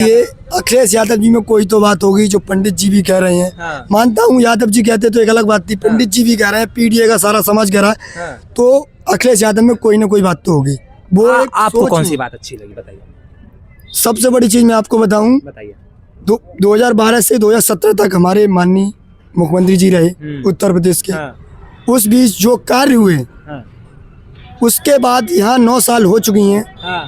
ये अखिलेश यादव जी में कोई तो बात होगी जो पंडित जी भी कह रहे हैं। हाँ। मानता हूँ यादव जी कहते तो एक अलग बात थी, पंडित जी भी कह रहे हैं, पीडीए का सारा समाज कह रहा है, हाँ। तो अखिलेश यादव में कोई ना कोई बात तो होगी। वो एक आपको सोच कौन में। सी बात अच्छी लगी बताइए? सबसे बड़ी चीज मैं आपको बताऊं, बताइए। 2012 से 2017 तक हमारे माननीय मुख्यमंत्री जी रहे उत्तर प्रदेश के। हाँ। उस बीच जो कार्य हुए, हाँ। उसके बाद यहाँ 9 साल हो चुकी हैं हाँ।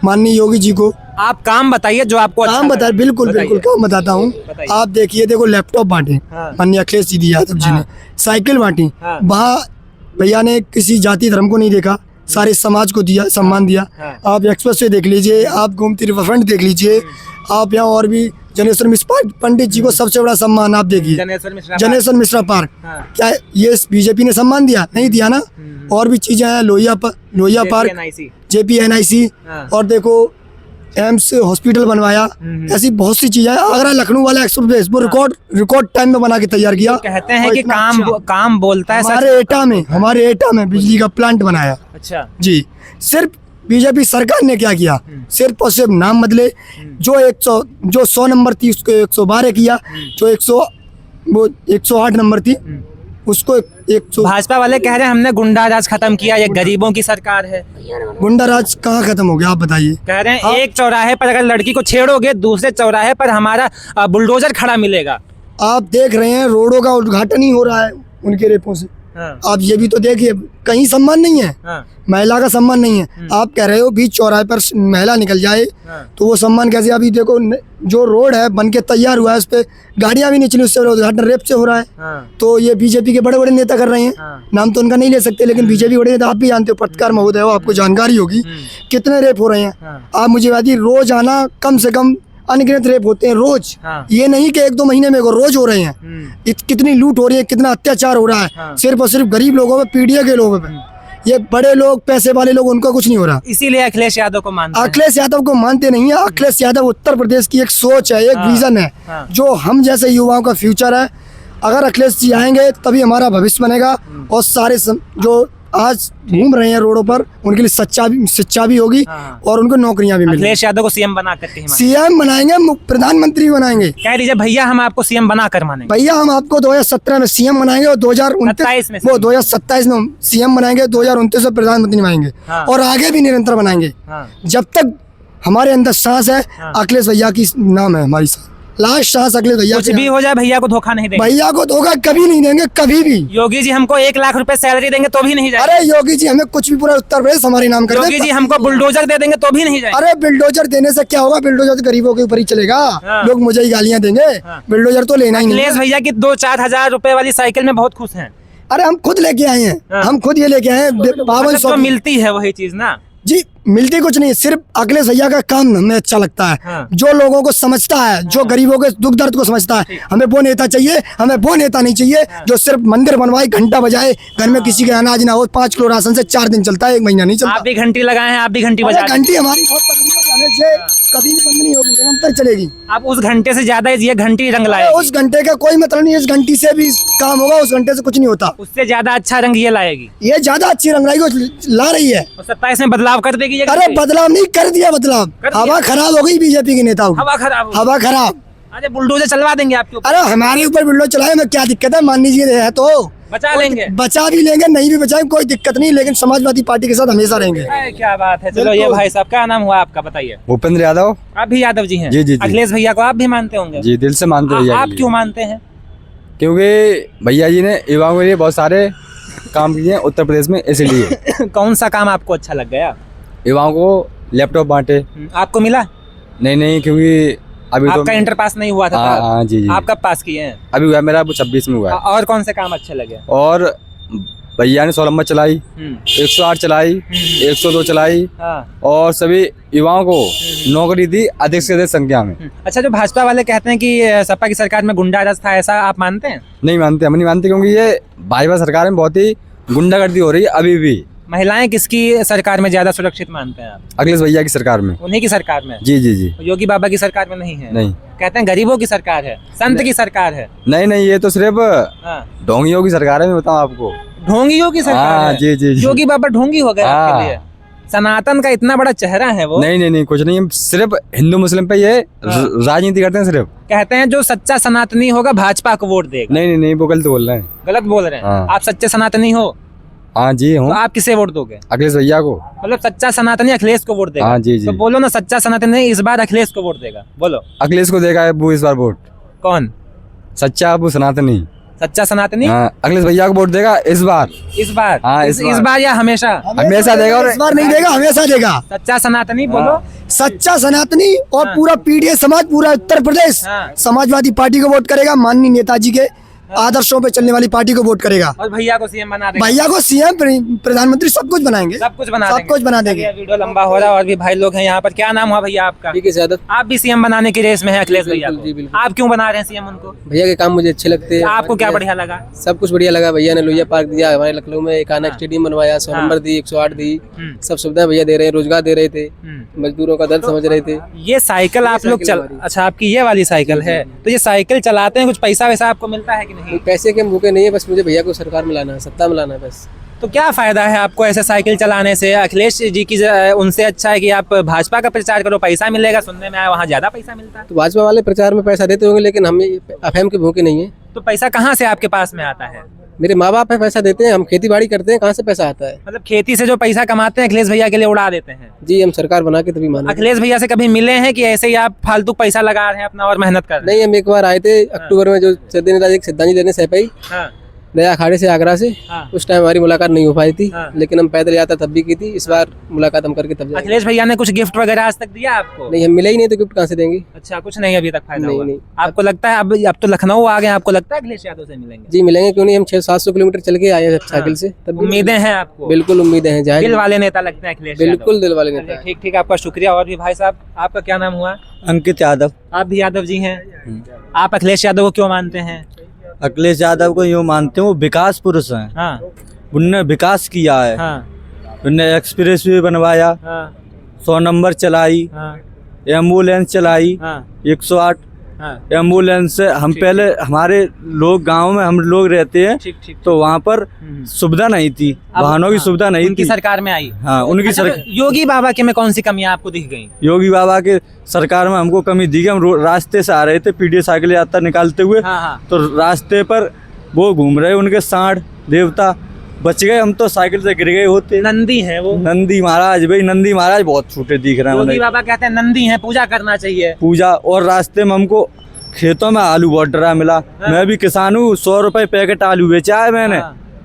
माननीय योगी जी को। आप काम बताइए जो आपको अच्छा काम लगा। बताए, बिल्कुल बताइए। बिल्कुल काम बताता हूँ। बताइए। आप देखिए, देखो लैपटॉप बांटे हाँ। माननीय अखिलेश जी यादव जी ने, हाँ। साइकिल बांटी, हाँ। वहाँ भैया ने किसी जाति धर्म को नहीं देखा, सारे समाज को दिया, सम्मान दिया। हाँ। आप एक्सप्रेस वे देख लीजिए, आप गोमती रिवरफ्रंट देख लीजिए, आप यहाँ और भी जनेश्वर मिश्रा पंडित जी को सबसे बड़ा सम्मान आप देखिए, जनेश्वर मिश्रा पार्क। हाँ। क्या ये बीजेपी ने सम्मान दिया? नहीं दिया ना। और भी चीजें हैं, लोहिया पार्क, JPNIC, हाँ। और देखो एम्स हॉस्पिटल बनवाया, ऐसी बहुत सी चीजें हैं। आगरा लखनऊ वाला एक्सप्रेस वो रिकॉर्ड टाइम में बना के तैयार किया। कहते हैं और कि इतना काम अच्छा। काम बोलता है सच। हमारे एटा में बिजली का प्लांट बनाया अच्छा। जी। सिर्फ बीजेपी सरकार ने क्या किया, सिर्फ और सिर्फ नाम बदले। जो 100 नंबर थी उसको 112 किया, जो 108 नंबर थी उसको 100। भाजपा वाले कह रहे हैं हमने गुंडा राज खत्म किया, ये गरीबों की सरकार है। गुंडा राज कहाँ खत्म हो गया, आप बताइए। कह रहे हैं एक चौराहे पर अगर लड़की को छेड़ोगे, दूसरे चौराहे पर हमारा बुलडोजर खड़ा मिलेगा। आप देख रहे हैं रोडों का उद्घाटन ही हो रहा है उनके रेपों से। हाँ। आप ये भी तो देखिए, कहीं सम्मान नहीं है, हाँ। महिला का सम्मान नहीं है। आप कह रहे हो बीच चौराहे पर महिला निकल जाए, हाँ। तो वो सम्मान कैसे? अभी देखो जो रोड है बन के तैयार हुआ है, उस पर गाड़ियां भी नहीं चली, उससे उद्घाटन रेप से हो रहा है। हाँ। तो ये बीजेपी के बड़े बड़े नेता कर रहे हैं। हाँ। नाम तो उनका नहीं ले सकते, लेकिन बीजेपी बड़े नेता, आप भी जानते हो, पत्रकार महोदय हो, आपको जानकारी होगी कितने रेप हो रहे हैं। हाँ। आप मुझे बताइए, रोज आना कम से कम अनगिनत रेप होते हैं रोज। हाँ। ये नहीं कि 1-2 महीने में रोज हो रहे हैं। कितनी लूट हो रही है, कितना अत्याचार हो रहा है। हाँ। सिर्फ और सिर्फ गरीब लोगों पे, पीडीए के लोगों पे। ये बड़े लोग, पैसे वाले लोग, उनका कुछ नहीं हो रहा। इसीलिए अखिलेश यादव को मानते हैं। अखिलेश यादव को मानते नहीं है। अखिलेश यादव उत्तर प्रदेश की एक सोच है, एक हाँ। विजन है, हाँ। जो हम जैसे युवाओं का फ्यूचर है। अगर अखिलेश जी आएंगे तभी हमारा भविष्य बनेगा, और सारे जो आज घूम रहे हैं रोडों पर, उनके लिए शिक्षा भी होगी, हाँ। और उनको नौकरियां भी मिलेंगी। अखिलेश यादव को सीएम बना करके ही मानेंगे। सीएम बनाएंगे, प्रधानमंत्री बनाएंगे। कह दीजिए भैया हम आपको सीएम बना कर मानेंगे। भैया हम आपको 2017 में सीएम बनाएंगे, और 27 में 2027 में सीएम बनाएंगे, 2029 में प्रधानमंत्री बनाएंगे। हाँ। और आगे भी निरंतर बनाएंगे। हाँ। जब तक हमारे अंदर सांस है, हाँ। अखिलेश भैया की नाम है हमारी सांस, लास्ट सांस अखिलेश भैया कुछ की। भी हो जाए भैया को धोखा नहीं देंगे। भैया को धोखा कभी नहीं देंगे, कभी भी। योगी जी हमको 1 लाख रुपए सैलरी देंगे तो भी नहीं जाएंगे। अरे योगी जी हमें कुछ भी, पूरा उत्तर प्रदेश हमारे नाम कर योगी जी हमको बुलडोजर दे देंगे तो भी नहीं जाएंगे। अरे बिल्डोजर देने से क्या होगा? बिल्डोजर तो गरीबों के ऊपर ही चलेगा। हाँ। लोग मुझे ही गालियां देंगे। हाँ। बिल्डोजर तो लेना ही नहीं अखिलेश है। भैया की 2-4 हजार रुपए वाली साइकिल में बहुत खुश हैं। अरे हम खुद लेके आए हैं। हाँ। हम खुद ये लेके आए हैं। बावन मतलब सौ तो मिलती है वही चीज ना। जी, मिलती कुछ नहीं, सिर्फ अखिलेश भैया का काम हमें अच्छा लगता है। हाँ। जो लोगों को समझता है, जो गरीबों के दुख दर्द को समझता है, हमें वो नेता चाहिए। हमें वो नेता नहीं चाहिए जो सिर्फ मंदिर बनवाए, घंटा बजाए, घर में किसी के अनाज ना हो, 5 किलो राशन से 4 दिन चलता है, 1 महीना नहीं चलता। आप भी घंटी लगाए हैं, आप भी घंटी अरे बजा रहे घंटी हमारी बहुत तगड़ी है, हमें ये कभी भी बंद नहीं होगी, निरंतर चलेगी। हैं। आप उस घंटे से ज्यादा ये घंटी रंग लाए। उस घंटे का कोई मतलब नहीं, इस घंटी से भी काम होगा, उस घंटे से कुछ नहीं होता। उससे ज्यादा अच्छा रंग ये लाएगी। ये ज्यादा अच्छी रंग ला रही है। और 27 में बदलाव कर देगी ये अरे घंटी। बदलाव नहीं कर दिया, बदलाव कर दिया। हवा खराब हो गई बीजेपी के नेताओं की। हवा खराब हो। हवा खराब। अरे बुलडोजर चलवा देंगे आपके ऊपर। अरे हमारे ऊपर बिल्डो चलाए, में क्या दिक्कत है? मान लीजिए है तो बचा लेंगे। बचा भी लेंगे, नहीं भी बचाएंगे कोई दिक्कत नहीं, लेकिन समाजवादी पार्टी के साथ हमेशा रहेंगे। अरे क्या बात है। चलो ये बिल्कुल। भाई साहब, क्या नाम हुआ आपका बताइए? भूपेंद्र यादव। आप भी यादव जी हैं? जी, जी, जी। अखिलेश भैया को आप भी मानते होंगे? जी, दिल से मानते भैया आप जी। क्यों मानते हैं? क्योंकि भैया जी ने युवाओं के लिए बहुत सारे काम किए हैं उत्तर प्रदेश में, इसलिए। कौन सा काम आपको अच्छा लग गया? युवाओं को लैपटॉप बांटे। आपको मिला? नहीं, क्योंकि अभी आपका तो इंटर पास नहीं हुआ था? हाँ, जी। आप कब पास किए हैं? अभी हुआ मेरा 26 में हुआ है। और कौन से काम अच्छे लगे? और भैया ने 16 नंबर चलाई, 108 चलाई, 102 चलाई, हाँ। और सभी युवाओं को नौकरी दी अधिक से अधिक संख्या में। अच्छा, जो भाजपा वाले कहते हैं कि सपा की सरकार में गुंडा राज था, ऐसा आप मानते हैं? नहीं मानते, हम नहीं मानते, क्योंकि ये भाजपा सरकार में बहुत ही गुंडागर्दी हो रही है अभी भी। महिलाएं किसकी सरकार में ज्यादा सुरक्षित मानते हैं आप? अखिलेश भैया की सरकार में। उन्हीं की सरकार में? जी। योगी बाबा की सरकार में नहीं है? नहीं। कहते हैं गरीबों की सरकार है, संत की सरकार है। नहीं, ये तो सिर्फ हाँ। ढोंगियों की सरकार है, मैं बताऊं आपको। ढोंगियों की सरकार हाँ, है? जी। योगी बाबा ढोंगी हो गए आपके लिए? सनातन का इतना बड़ा चेहरा है वो। नहीं नहीं नहीं, कुछ नहीं, सिर्फ हिंदू मुस्लिम पे ये राजनीति करते हैं सिर्फ। कहते हैं जो सच्चा सनातनी होगा भाजपा को वोट देगा। नहीं नहीं नहीं, वो गलत बोल रहे हैं। गलत बोल रहे हैं। हाँ। आप सच्चे सनातनी हो हाँ जी हूँ। तो आप किसे वोट दोगे? अखिलेश भैया को। मतलब सच्चा सनातनी अखिलेश को वोट देगा। हाँ जी जी। तो बोलो ना, सच्चा सनातनी इस बार अखिलेश को वोट देगा, बोलो। अखिलेश को देगा वो इस बार वोट। कौन? सच्चा वो सनातनी। सच्चा सनातनी हाँ, अखिलेश भैया को वोट देगा इस बार। इस बार? हाँ, इस इस बार या हमेशा? हमेशा देगा। और इस बार नहीं देगा, हमेशा देगा। सच्चा सनातनी बोलो। सच्चा सनातनी और हाँ। पूरा पीडीए समाज, पूरा उत्तर प्रदेश हाँ। समाजवादी पार्टी को वोट करेगा। माननीय नेताजी के आदर्शों पे चलने वाली पार्टी को वोट करेगा। और भैया को सीएम बना देगा। भैया को सीएम, प्रधानमंत्री, सब कुछ बनाएंगे। सब कुछ बना सब देंगे। कुछ बना देंगे। चलिए, वीडियो लंबा हो रहा है और भी भाई लोग हैं यहाँ पर। क्या नाम हुआ भैया आपका? ठीक है ज्यादा। आप भी सीएम बनाने की रेस में है अखिलेश भैया बिल्कुल, जी, को। बिल्कुल। आप क्यों बना रहे हैं सीएम उनको? भैया के काम मुझे अच्छे लगते हैं। आपको क्या बढ़िया लगा? सब कुछ बढ़िया लगा। भैया ने लोहिया पार्क दिया, हमारे लखनऊ में एक आना स्टेडियम बनवाया, 100 हाँ। नंबर दी, 108 दी, हम्म। सब सुविधा भैया दे रहे हैं, रोजगार दे रहे थे, मजदूरों का दर्द समझ रहे थे। ये साइकिल आप लोग चल, अच्छा आपकी ये वाली साइकिल है, तो ये साइकिल चलाते हैं, कुछ पैसा वैसा आपको मिलता है कि नहीं? पैसे के हम भूखे नहीं है, बस मुझे भैया को सरकार में लाना है, सत्ता में लाना है बस। तो क्या फायदा है आपको ऐसे साइकिल चलाने से? अखिलेश जी की उनसे अच्छा है कि आप भाजपा का प्रचार करो, पैसा मिलेगा। सुनने में आया वहाँ ज्यादा पैसा मिलता है। तो भाजपा वाले प्रचार में पैसा देते होंगे, लेकिन हम अफहम के भूखे नहीं है। तो पैसा कहाँ से आपके पास में आता है? मेरे माँ बाप है, पैसा देते हैं, हम खेती बाड़ी करते हैं, कहाँ से पैसा आता है? मतलब खेती से जो पैसा कमाते हैं अखिलेश भैया के लिए उड़ा देते हैं। जी, हम सरकार बना के तभी माने। अखिलेश भैया से कभी मिले हैं कि ऐसे ही आप फालतू पैसा लगा रहे हैं अपना और मेहनत कर रहे नहीं, हम एक बार आए थे अक्टूबर में, जो सिद्धांत देने सैपाई हैं? हाँ, नया अखाड़े से आगरा से, हाँ। उस टाइम हमारी मुलाकात नहीं हो पाई थी, हाँ। लेकिन हम पैदल यात्रा तब भी की थी। इस बार मुलाकात हम करके तब जाएंगे। अखिलेश भैया ने कुछ गिफ्ट वगैरह आज तक दिया आपको? नहीं, हम मिले ही नहीं तो गिफ्ट कहाँ से देंगे? अच्छा, कुछ नहीं अभी तक फायदा नहीं, हुआ? नहीं। आपको लगता है अब तो लखनऊ आ गए, आपको लगता है अखिलेश यादव से मिलेंगे? जी मिलेंगे, क्यों नहीं। हम 600-700 किलोमीटर चल के आए हैं साइकिल से, तब भी उम्मीदें हैं आपको? बिल्कुल उम्मीदें हैं। जाहिर दिल वाले नेता लगते हैं अखिलेश यादव। बिल्कुल दिल वाले नेता चलिए, हैं। ठीक ठीक, आपका शुक्रिया। और भी भाई साहब, आपका क्या नाम हुआ? अंकित यादव। आप भी यादव जी हैं। आप अखिलेश यादव को क्यों मानते हैं? अखिलेश यादव को यूँ मानते हैं, वो विकास पुरुष हैं। हाँ उनने विकास किया है। हाँ उनने एक्सप्रेस वे बनवाया, हाँ 100 नंबर चलाई, हाँ एम्बुलेंस चलाई, हाँ 108 हाँ। एम्बुलेंस से हम पहले हमारे लोग गांव में हम लोग रहते हैं, ठीक ठीक। तो वहाँ पर सुविधा नहीं थी, अब- वाहनों की हाँ, सुविधा नहीं उनकी थी। सरकार में आई। हाँ, उनकी अच्छा, तो योगी बाबा के में कौन सी कमियां आपको दिख गई? योगी बाबा के सरकार में हमको कमी दी गई। हम रास्ते से आ रहे थे पीडीए साइकिल यात्रा निकालते हुए, हाँ हाँ। तो रास्ते पर वो घूम रहे, उनके सांड देवता बच गए, हम तो साइकिल से गिर गए होते। नंदी है वो। नंदी महाराज, भाई नंदी महाराज बहुत छोटे दिख रहे हैं योगी उन्हें। बाबा कहते हैं नंदी है, पूजा करना चाहिए। पूजा। और रास्ते में हमको खेतों में आलू बहुत डरा मिला। मैं भी किसान हूँ, 100 रुपए पैकेट आलू बेचा है मैंने। हाँ,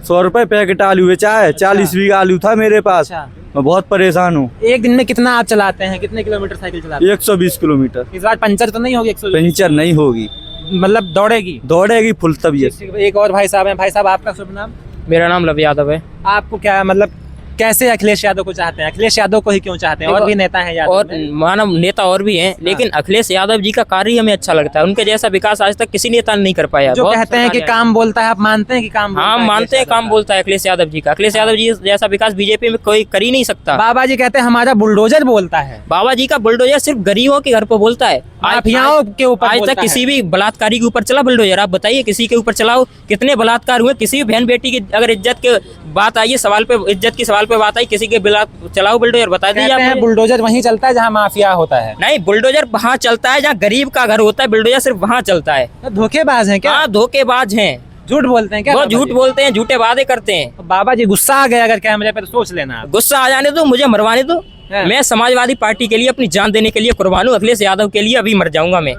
100 रुपए पैकेट आलू बेचा है। 40 बीघा आलू था मेरे पास। अच्छा। मैं बहुत परेशान हूँ। एक दिन में कितना आप चलाते हैं, कितने किलोमीटर साइकिल चलाते 120 किलोमीटर। हैं? इस बार पंचर तो नहीं होगी? 120 पंचर नहीं होगी, मतलब दौड़ेगी? दौड़ेगी फुल तबीयत। ठीक, एक और भाई साहब हैं। भाई साहब, आपका शुभ नाम? मेरा नाम लव यादव है। आपको क्या मतलब कैसे अखिलेश यादव को चाहते हैं? अखिलेश यादव को ही क्यों चाहते हैं? और देखो, भी नेता हैं यादव और में। मानव नेता और भी हैं, लेकिन अखिलेश यादव जी का कार्य ही हमें अच्छा लगता है। उनके जैसा विकास आज तक किसी नेता ने नहीं कर पाया। जो बहुत कहते हैं कि सरकार काम बोलता है, आप मानते हैं कि काम बोलता हाँ है मानते हैं, अखिलेश काम यादव बोलता है अखिलेश यादव जी का। अखिलेश यादव जी जैसा विकास बीजेपी में कोई कर ही नहीं सकता। का? बाबा जी कहते हैं हमारा बुलडोजर बोलता है। बाबा जी का बुलडोजर सिर्फ गरीबों के घर पर बोलता है। माफियाओं के ऊपर आज बोलता तक किसी है। भी बलात्कारी के ऊपर चला बुलडोजर? आप बताइए, किसी के ऊपर चलाओ? कितने बलात्कार हुए? किसी भी बहन बेटी की अगर इज्जत के बात आई है, सवाल पे इज्जत की सवाल पे बात आई, किसी के चलाओ बुलडोजर? बता दीजिए कहते हैं आप। बुलडोजर वहीं चलता है जहाँ माफिया होता है। नहीं, बुलडोजर वहाँ चलता है जहाँ गरीब का घर होता है, बुलडोजर सिर्फ वहाँ चलता है। तो धोखेबाज हैं क्या? हाँ, धोखेबाज हैं, झूठ बोलते हैं क्या? वो बाबा झूठ जी? बोलते हैं, झूठे वादे करते हैं। तो बाबा जी गुस्सा आ गया अगर कैमरे पे तो सोच लेना आप। गुस्सा आ जाने दो, मुझे मरवाने दो। हाँ। मैं समाजवादी पार्टी के लिए अपनी जान देने के लिए कुर्बान हूँ। अखिलेश यादव के लिए अभी मर जाऊंगा मैं।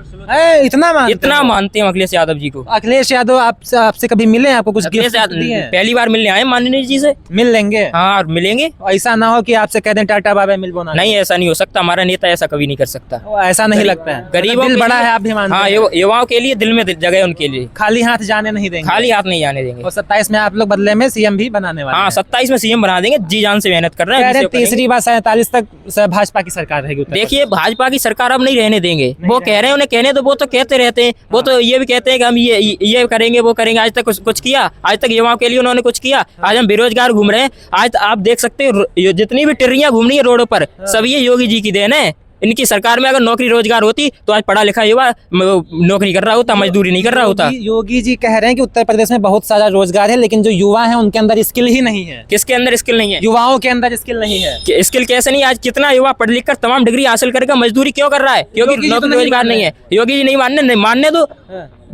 इतना मानते इतना हो? मानते हैं अखिलेश यादव जी को। अखिलेश यादव आपसे कभी मिले हैं? आपको कुछ अखिलेश गिफ्ट यादव दिए हैं? पहली बार मिलने आए माननीय जी से। मिल लेंगे? हाँ, और मिलेंगे। ऐसा ना हो कि आपसे कह दें टाटा बाबा मिल बोना। नहीं, ऐसा नहीं हो सकता। हमारा नेता ऐसा कभी नहीं कर सकता। ऐसा नहीं लगता है। गरीबों दिल के बड़ा लिए- है, आप भी मानते हाँ, हैं? युवाओं के लिए दिल में जगह है उनके लिए। खाली हाथ जाने नहीं देंगे? खाली हाथ नहीं जाने देंगे। और 27 में आप लोग बदले में सीएम भी बनाने वाले हाँ, हैं। 27 में सीएम बना देंगे। जी जान से मेहनत कर रहे कह हैं। रहे जिसे करेंगे। तीसरी बार 47 तक भाजपा की सरकार रहेगी उत्तर देखिए, भाजपा की सरकार अब नहीं रहने देंगे। वो कह रहे हैं, उन्हें कहने तो, वो तो कहते रहते हैं। वो तो ये भी कहते हैं कि हम ये करेंगे, वो करेंगे। आज तक कुछ किया? आज तक युवाओं के लिए उन्होंने कुछ किया? आज हम बेरोजगार घूम रहे हैं। आज आप देख सकते हो, जितनी भी टिर्रियां घूम रही है रोडों पर, सब ये योगी जी की देन है। इनकी सरकार में अगर नौकरी रोजगार होती तो आज पढ़ा लिखा युवा नौकरी कर रहा होता, मजदूरी नहीं कर रहा होता। योगी जी कह रहे हैं कि उत्तर प्रदेश में बहुत सारा रोजगार है, लेकिन जो युवा हैं उनके अंदर स्किल ही नहीं है। किसके अंदर स्किल नहीं है? युवाओं के अंदर स्किल नहीं है। स्किल कैसे नहीं? आज कितना युवा पढ़ लिख कर तमाम डिग्री हासिल करके मजदूरी क्यों कर रहा है? योगी क्योंकि जी तो नौकरी नहीं रोजगार मान नहीं है। योगी जी नहीं मानने दो,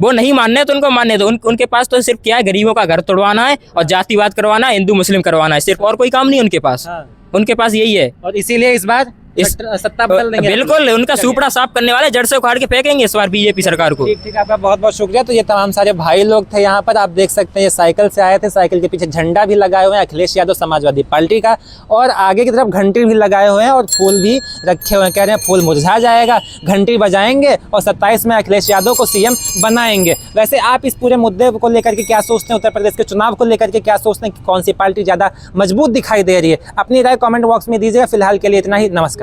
वो नहीं मानने तो उनको मानने दो। उनके पास तो सिर्फ क्या है, गरीबों का घर तोड़वाना है और जातिवाद करवाना है, हिंदू मुस्लिम करवाना है, सिर्फ और कोई काम नहीं उनके पास। उनके पास यही है। और इसीलिए इस बार सत्ता बदल देंगे। बिल्कुल, उनका सुपड़ा साफ करने वाले, जड़ से उखाड़ के फेंकेंगे इस बार बीजेपी सरकार को। ठीक, आपका बहुत बहुत शुक्रिया। तो ये तमाम सारे भाई लोग थे यहाँ पर, आप देख सकते हैं ये साइकिल से आए थे, साइकिल के पीछे झंडा भी लगाए हुए हैं अखिलेश यादव समाजवादी पार्टी का, और आगे की तरफ घंटी भी लगाए हुए हैं और फूल भी रखे हुए हैं। कह रहे हैं फूल मुरझा जाएगा, घंटी बजाएंगे और 27 में अखिलेश यादव को सीएम बनाएंगे। वैसे आप इस पूरे मुद्दे को लेकर के क्या सोचते हैं? उत्तर प्रदेश के चुनाव को लेकर के क्या सोचते हैं कि कौन सी पार्टी ज़्यादा मजबूत दिखाई दे रही है? अपनी राय कॉमेंट बॉक्स में दीजिएगा। फिलहाल के लिए इतना ही, नमस्कार।